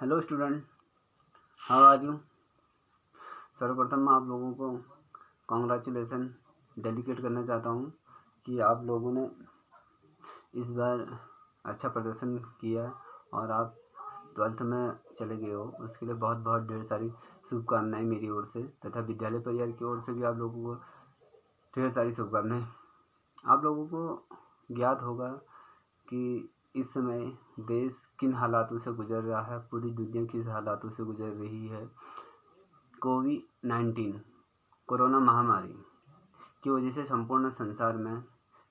Hello student, how are you. सर्वप्रथम मैं आप लोगों को कॉन्ग्रेचुलेसन डेडिकेट करना चाहता हूँ कि आप लोगों ने इस बार अच्छा प्रदर्शन किया और आप 12th में चले गए हो। उसके लिए बहुत बहुत ढेर सारी शुभकामनाएं मेरी ओर से तथा विद्यालय परिवार की ओर से भी आप लोगों को ढेर सारी शुभकामनाएं। आप लोगों को ज्ञात होगा कि इस समय देश किन हालातों से गुजर रहा है, पूरी दुनिया किस हालातों से गुजर रही है। कोविड-19 कोरोना महामारी की वजह से संपूर्ण संसार में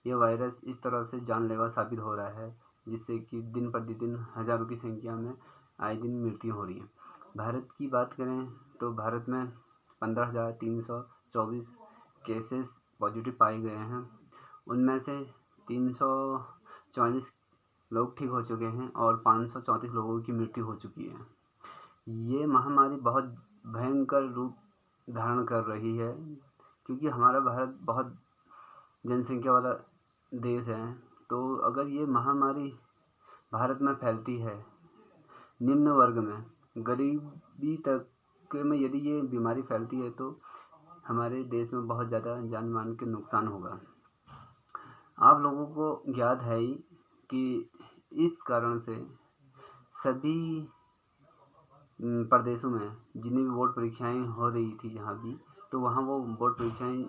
यह वायरस इस तरह से जानलेवा साबित हो रहा है जिससे कि दिन प्रतिदिन हज़ारों की संख्या में आए दिन मृत्यु हो रही है। भारत की बात करें तो भारत में 15,324 केसेस पॉजिटिव पाए गए हैं। उनमें से 344 लोग ठीक हो चुके हैं और 534 लोगों की मृत्यु हो चुकी है। ये महामारी बहुत भयंकर रूप धारण कर रही है क्योंकि हमारा भारत बहुत जनसंख्या वाला देश है। तो अगर ये महामारी भारत में फैलती है, निम्न वर्ग में, गरीबी तबके में यदि ये बीमारी फैलती है तो हमारे देश में बहुत ज़्यादा जान मान के नुकसान होगा। आप लोगों को ज्ञात है ही कि इस कारण से सभी प्रदेशों में जितनी भी बोर्ड परीक्षाएं हो रही थी जहाँ भी, तो वहाँ वो बोर्ड परीक्षाएं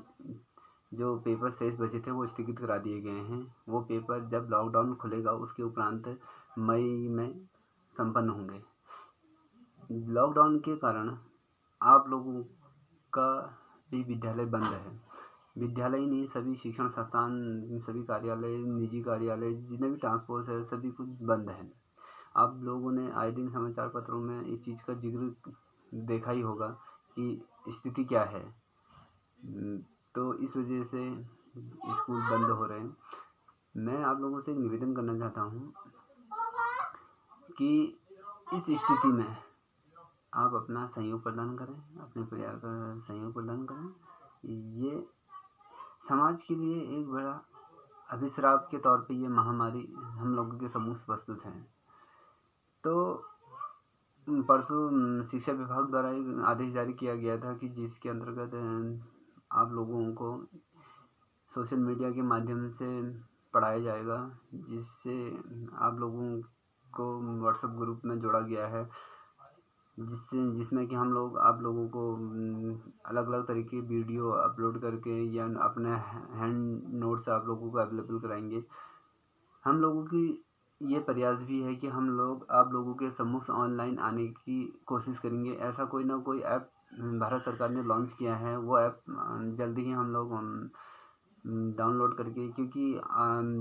जो पेपर शेष बचे थे वो स्थगित करा दिए गए हैं। वो पेपर जब लॉकडाउन खुलेगा उसके उपरांत मई में संपन्न होंगे। लॉकडाउन के कारण आप लोगों का भी विद्यालय बंद है। विद्यालय ही नहीं, सभी शिक्षण संस्थान, सभी कार्यालय, निजी कार्यालय, जितने भी ट्रांसपोर्ट है, सभी कुछ बंद है। आप लोगों ने आए दिन समाचार पत्रों में इस चीज़ का जिक्र देखा ही होगा कि स्थिति क्या है। तो इस वजह से स्कूल बंद हो रहे हैं। मैं आप लोगों से एक निवेदन करना चाहता हूँ कि इस स्थिति में आप अपना सहयोग प्रदान करें, अपने परिवार का सहयोग प्रदान करें। ये समाज के लिए एक बड़ा अभिशाप के तौर पे ये महामारी हम लोगों के सम्मुख प्रस्तुत है। तो परसों शिक्षा विभाग द्वारा एक आदेश जारी किया गया था कि जिसके अंतर्गत आप लोगों को सोशल मीडिया के माध्यम से पढ़ाया जाएगा, जिससे आप लोगों को व्हाट्सएप ग्रुप में जोड़ा गया है, जिसमें कि हम लोग आप लोगों को अलग अलग तरीके की वीडियो अपलोड करके या अपने हैंड नोट्स आप लोगों को अवेलेबल कराएंगे। हम लोगों की ये प्रयास भी है कि हम लोग आप लोगों के सम्मुख ऑनलाइन आने की कोशिश करेंगे। ऐसा कोई ना कोई ऐप भारत सरकार ने लॉन्च किया है, वो ऐप जल्दी ही हम लोग डाउनलोड करके, क्योंकि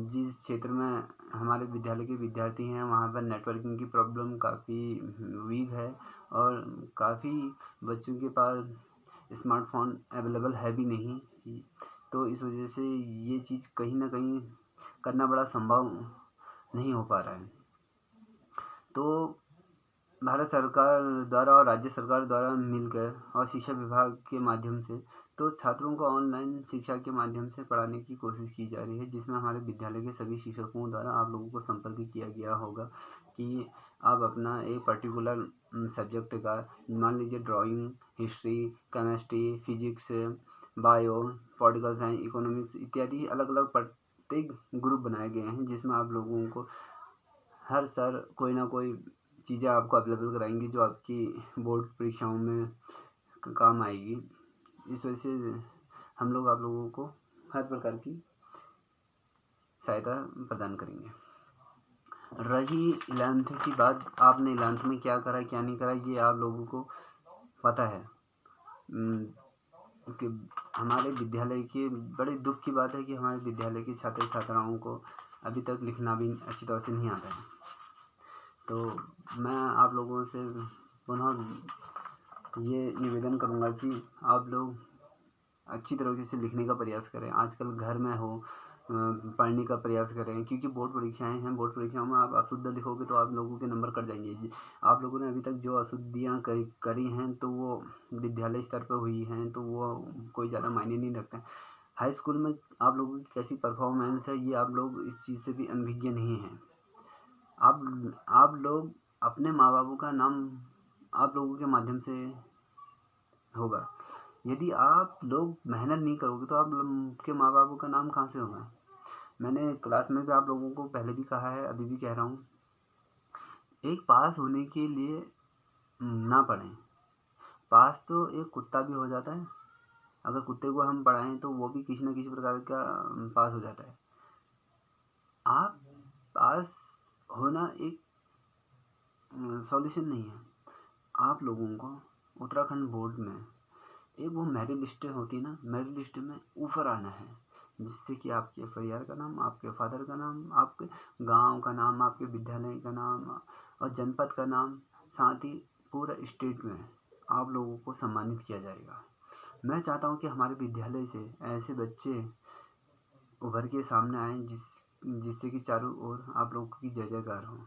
जिस क्षेत्र में हमारे विद्यालय के विद्यार्थी हैं वहाँ पर नेटवर्किंग की प्रॉब्लम काफ़ी वीक है और काफ़ी बच्चों के पास स्मार्टफोन अवेलेबल है भी नहीं। तो इस वजह से ये चीज़ कहीं ना कहीं करना बड़ा संभव नहीं हो पा रहा है। तो भारत सरकार द्वारा और राज्य सरकार द्वारा मिलकर और शिक्षा विभाग के माध्यम से तो छात्रों को ऑनलाइन शिक्षा के माध्यम से पढ़ाने की कोशिश की जा रही है, जिसमें हमारे विद्यालय के सभी शिक्षकों द्वारा आप लोगों को संपर्क किया गया होगा कि आप अपना एक पर्टिकुलर सब्जेक्ट का, मान लीजिए drawing, history, chemistry, physics, bio, political science, economics इत्यादि अलग अलग प्रत्येक ग्रुप बनाए गए हैं, जिसमें आप लोगों को हर सर कोई ना कोई चीज़ें आपको अवेलेबल कराएंगी जो आपकी बोर्ड परीक्षाओं में काम आएगी। इस वजह से हम लोग आप लोगों को हर प्रकार की सहायता प्रदान करेंगे। रही 11th की बात, आपने 11th में क्या करा क्या नहीं करा ये आप लोगों को पता है कि हमारे विद्यालय के बड़े दुख की बात है कि हमारे विद्यालय के छात्र छात्राओं को अभी तक लिखना भी अच्छी तरह से नहीं आता है। तो मैं आप लोगों से पुनः ये निवेदन करूँगा कि आप लोग अच्छी तरीके से लिखने का प्रयास करें। आजकल घर में हो पढ़ने का प्रयास करें, क्योंकि बोर्ड परीक्षाएं हैं। बोर्ड परीक्षाओं में आप अशुद्ध लिखोगे तो आप लोगों के नंबर कट जाएंगे। आप लोगों ने अभी तक जो अशुद्धियाँ करी हैं तो वो विद्यालय स्तर पर हुई हैं, तो वो कोई ज़्यादा मायने नहीं रखते हैं। हाई स्कूल में आप लोगों की कैसी परफॉर्मेंस है ये आप लोग इस चीज़ से भी अनभिज्ञ नहीं हैं। आप लोग अपने माँ बापों का नाम आप लोगों के माध्यम से होगा। यदि आप लोग मेहनत नहीं करोगे तो आप के माँ बापों का नाम कहाँ से होगा। मैंने क्लास में भी आप लोगों को पहले भी कहा है, अभी भी कह रहा हूँ, एक पास होने के लिए ना पढ़ें। पास तो एक कुत्ता भी हो जाता है, अगर कुत्ते को हम पढ़ाएं तो वो भी किसी न किसी प्रकार का पास हो जाता है। आप पास होना एक सॉल्यूशन नहीं है। आप लोगों को उत्तराखंड बोर्ड में एक वो मेरिट लिस्ट होती है ना, मेरिट लिस्ट में ऊपर आना है, जिससे कि आपके परिवार का नाम, आपके फादर का नाम, आपके गांव का नाम, आपके विद्यालय का नाम और जनपद का नाम, साथ ही पूरा स्टेट में आप लोगों को सम्मानित किया जाएगा। मैं चाहता हूं कि हमारे विद्यालय से ऐसे बच्चे उभर के सामने आए जिससे कि चारों ओर आप लोगों की जय जयकार हो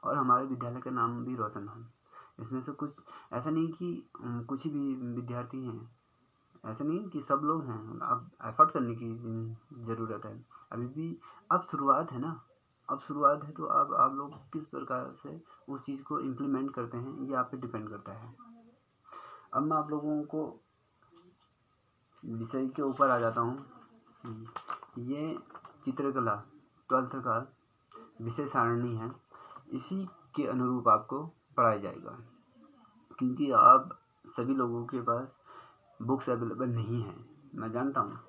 और हमारे विद्यालय का नाम भी रोशन हो। इसमें से कुछ ऐसा नहीं कि कुछ ही भी विद्यार्थी हैं, ऐसा नहीं कि सब लोग हैं। अब एफर्ट करने की ज़रूरत है, अभी भी अब शुरुआत है ना, अब शुरुआत है, तो अब आप लोग किस प्रकार से उस चीज़ को इम्प्लीमेंट करते हैं ये आप पे डिपेंड करता है। अब मैं आप लोगों को विषय के ऊपर आ जाता हूँ। ये चित्रकला 12th का विषय सारणी है, इसी के अनुरूप आपको पढ़ाया जाएगा, क्योंकि आप सभी लोगों के पास बुक्स अवेलेबल नहीं है, मैं जानता हूँ।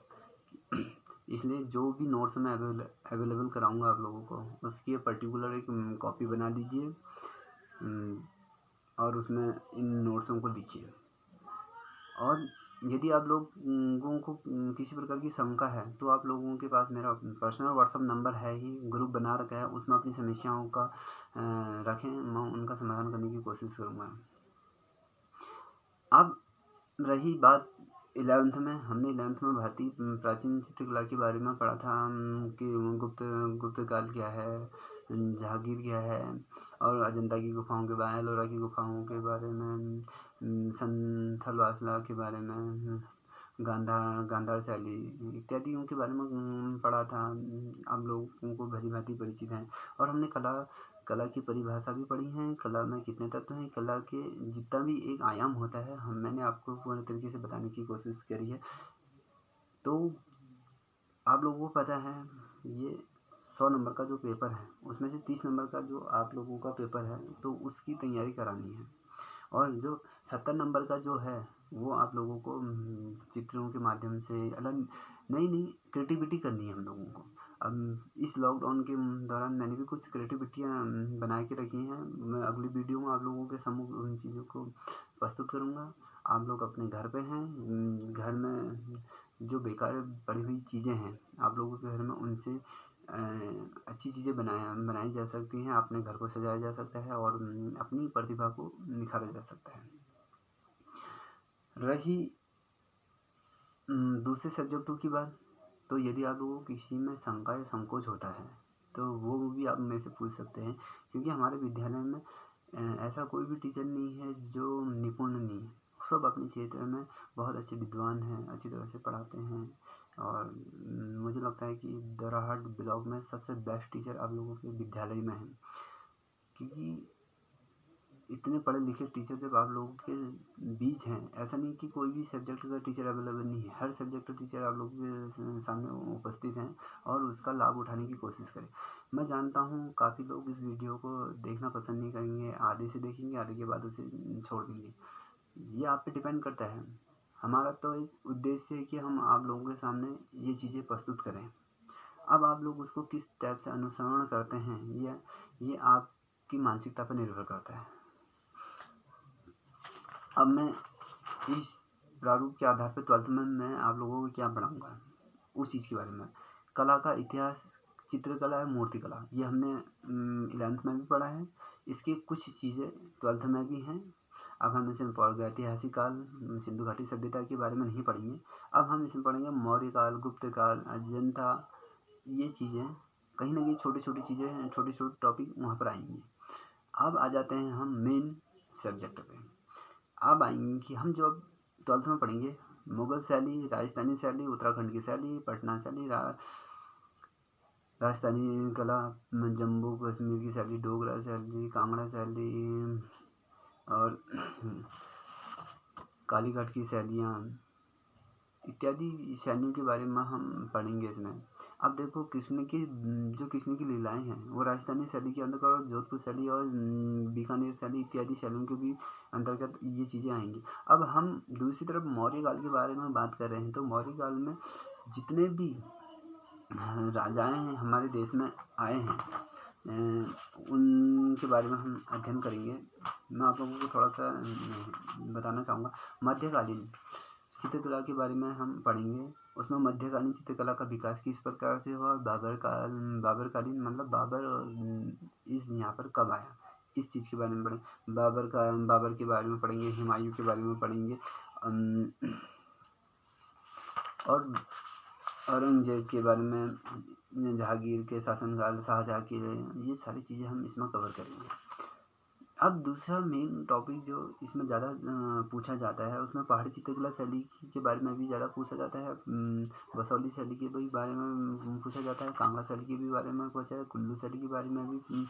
इसलिए जो भी नोट्स मैं अवेलेबल कराऊंगा आप लोगों को, उसकी पर्टिकुलर एक कॉपी बना लीजिए और उसमें इन नोट्सों को लिखिए। और यदि आप लोगों को किसी प्रकार की शंका है तो आप लोगों के पास मेरा पर्सनल व्हाट्सअप नंबर है ही, ग्रुप बना रखा है, उसमें अपनी समस्याओं का रखें, मैं उनका समाधान करने की कोशिश करूँगा। अब रही बात 11th में, हमने 11th में भारतीय प्राचीन चित्रकला के बारे में पढ़ा था कि गुप्त काल क्या है, जहांगीर क्या है, और अजंता की गुफाओं के बारे में, एलोरा की गुफाओं के बारे में, संथल वासला के बारे में, गांधार शैली इत्यादि के बारे में पढ़ा था। आप लोगों को भली भांति परिचित हैं। और हमने कला की परिभाषा भी पढ़ी है, कला में कितने तत्व हैं, कला के जितना भी एक आयाम होता है मैंने आपको पूरे तरीके से बताने की कोशिश करी है। तो आप लोगों को पता है ये 100 नंबर का जो पेपर है उसमें से 30 नंबर का जो आप लोगों का पेपर है तो उसकी तैयारी करानी है, और जो 70 नंबर का जो है वो आप लोगों को चित्रों के माध्यम से अलग नई क्रिएटिविटी करनी है हम लोगों को। अब इस लॉकडाउन के दौरान मैंने भी कुछ क्रिएटिविटियाँ बना के रखी हैं, मैं अगली वीडियो में आप लोगों के सम्मुख उन चीज़ों को प्रस्तुत करूँगा। आप लोग अपने घर पे हैं, घर में जो बेकार पड़ी हुई चीज़ें हैं आप लोगों के घर में उनसे अच्छी चीज़ें बनाई जा सकती हैं, अपने घर को सजाया जा सकता है और अपनी प्रतिभा को निखारा जा सकता है। रही दूसरे सब्जेक्टों की बात, तो यदि आप लोगों को किसी में शंका या संकोच होता है तो वो भी आप मेरे से पूछ सकते हैं, क्योंकि हमारे विद्यालय में ऐसा कोई भी टीचर नहीं है जो निपुण नहीं है, सब अपने क्षेत्र में बहुत अच्छे विद्वान हैं, अच्छी तरह से पढ़ाते हैं। और मुझे लगता है कि दौराहाट ब्लॉक में सबसे बेस्ट टीचर आप लोगों के विद्यालय में है, क्योंकि इतने पढ़े लिखे टीचर जब आप लोगों के बीच हैं, ऐसा नहीं कि कोई भी सब्जेक्ट का टीचर अवेलेबल नहीं है, हर सब्जेक्ट का टीचर आप लोगों के सामने उपस्थित हैं और उसका लाभ उठाने की कोशिश करें। मैं जानता हूँ काफ़ी लोग इस वीडियो को देखना पसंद नहीं करेंगे, आधे से देखेंगे, आधे के बाद उसे छोड़ देंगे, ये आप पे डिपेंड करता है। हमारा तो एक उद्देश्य है कि हम आप लोगों के सामने ये चीज़ें प्रस्तुत करें। अब आप लोग उसको किस टाइप से अनुसरण करते हैं ये आपकी मानसिकता पर निर्भर करता है। अब मैं इस प्रारूप के आधार पर 12th में मैं आप लोगों को क्या पढ़ाऊँगा उस चीज़ के बारे में। कला का इतिहास, चित्रकला है, मूर्तिकला, ये हमने 11th में भी पढ़ा है, इसकी कुछ चीज़ें 12th में भी हैं। अब हम इसमें पढ़ गए ऐतिहासिक काल, सिंधु घाटी सभ्यता के बारे में नहीं पढ़ेंगे, अब हम इसमें पढ़ेंगे मौर्य काल, गुप्त काल, अजंता, ये चीज़ें कहीं ना कहीं छोटी छोटी चीज़ें हैं, छोटे छोटे टॉपिक वहाँ पर आएंगे। अब आ जाते हैं हम मेन सब्जेक्ट पे। अब आएंगे कि हम जो अब 12th में पढ़ेंगे मुगल शैली, राजस्थानी शैली, उत्तराखंड की शैली, पटना शैली, राजस्थानी कला, जम्मू कश्मीर की शैली, डोगरा शैली, कांगड़ा शैली और कालीघाट की शैलियाँ इत्यादि शैलियों के बारे में हम पढ़ेंगे इसमें। अब देखो कृष्ण की लीलाएं हैं वो राजस्थानी शैली के अंतर्गत और जोधपुर शैली और बीकानेर शैली इत्यादि शैलियों के भी अंतर्गत ये चीज़ें आएंगी। अब हम दूसरी तरफ मौर्य काल के बारे में बात कर रहे हैं तो मौर्य काल में जितने भी राजाएं हैं हमारे देश में आए हैं उनके बारे में हम अध्ययन करेंगे। मैं आप लोगों को थोड़ा सा बताना चाहूँगा। मध्यकालीन चित्रकला के बारे में हम पढ़ेंगे। उसमें मध्यकालीन चित्रकला का विकास किस प्रकार से हुआ, बाबरकालीन मतलब बाबर इस यहाँ पर कब आया, इस चीज़ के बारे में पढ़ेंगे। बाबर के बारे में पढ़ेंगे, हुमायूं के बारे में पढ़ेंगे और औरंगजेब के बारे में, जहांगीर के शासनकाल, शाहजहाँ की, ये सारी चीज़ें हम इसमें कवर करेंगे। अब दूसरा मेन टॉपिक जो इसमें ज़्यादा पूछा जाता है उसमें पहाड़ी चित्रकला शैली के बारे में भी ज़्यादा पूछा जाता है। बसौली शैली के भी बारे में पूछा जाता है, कांगड़ा शैली के भी बारे में पूछा है, कुल्लू शैली के बारे में भी,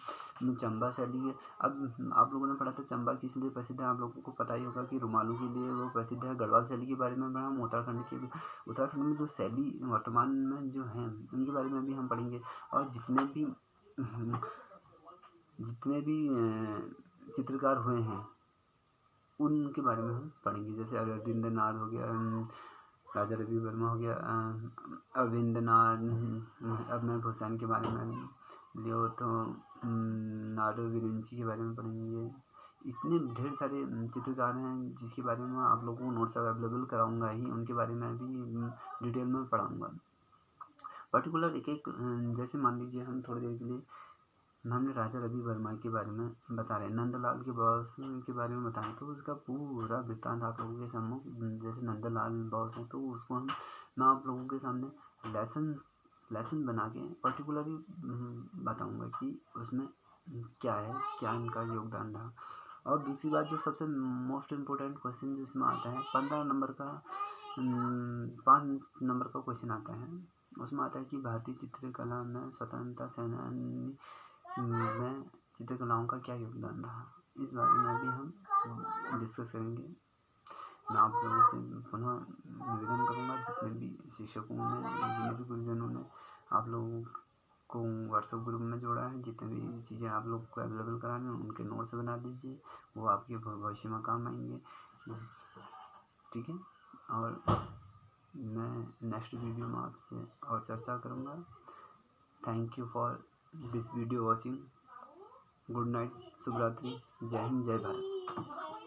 चंबा शैली के। अब आप लोगों ने पढ़ा था चंबा किस लिए प्रसिद्ध है, आप लोगों को पता ही होगा कि रुमालों के लिए वो प्रसिद्ध है। गढ़वाल शैली के बारे में पढ़ा। हम उत्तराखंड में जो शैली वर्तमान में जो हैं उनके बारे में भी हम पढ़ेंगे। और जितने भी चित्रकार हुए हैं उनके बारे में हम पढ़ेंगे। जैसे अरविंद नाथ हो गया, राजा रवि वर्मा हो गया, अरविंद नाथ, अमर हुसैन के बारे में लियो तो नाडो विरिंची के बारे में पढ़ेंगे। इतने ढेर सारे चित्रकार हैं जिसके बारे में आप लोगों को नोट्स अवेलेबल कराऊंगा ही, उनके बारे में भी डिटेल में पढ़ाऊंगा। पर्टिकुलर एक जैसे मान लीजिए हम थोड़ी देर के लिए हमने राजा रवि वर्मा के बारे में बता रहे हैं, नंदलाल के बॉस के बारे में बताएं तो उसका पूरा वृत्तांत आप लोगों के सम्मुख, जैसे नंदलाल बॉस है तो उसको मैं आप लोगों के सामने लेसन बना के पर्टिकुलरली बताऊंगा कि उसमें क्या है, क्या इनका योगदान रहा। और दूसरी बात जो सबसे मोस्ट इम्पोर्टेंट क्वेश्चन जो इसमें आता है 5 नंबर का क्वेश्चन आता है, उसमें आता है कि भारतीय चित्रकला में स्वतंत्रता सेनानी में चित्रकलाओं का क्या योगदान रहा। इस बारे में भी हम डिस्कस करेंगे। मैं आप लोगों से पुनः निवेदन करूंगा, जितने भी शिक्षकों ने, जितने भी गुरुजनों ने आप लोगों को व्हाट्सएप ग्रुप में जोड़ा है, जितने भी चीज़ें आप लोग को अवेलेबल कराने उनके नोट्स बना दीजिए, वो आपके भविष्य में काम आएंगे। ठीक है, और मैं नेक्स्ट वीडियो में आपसे और चर्चा करूँगा। Thank you for this video watching. Good night, शुभ रात्रि, जय हिंद, जय भारत।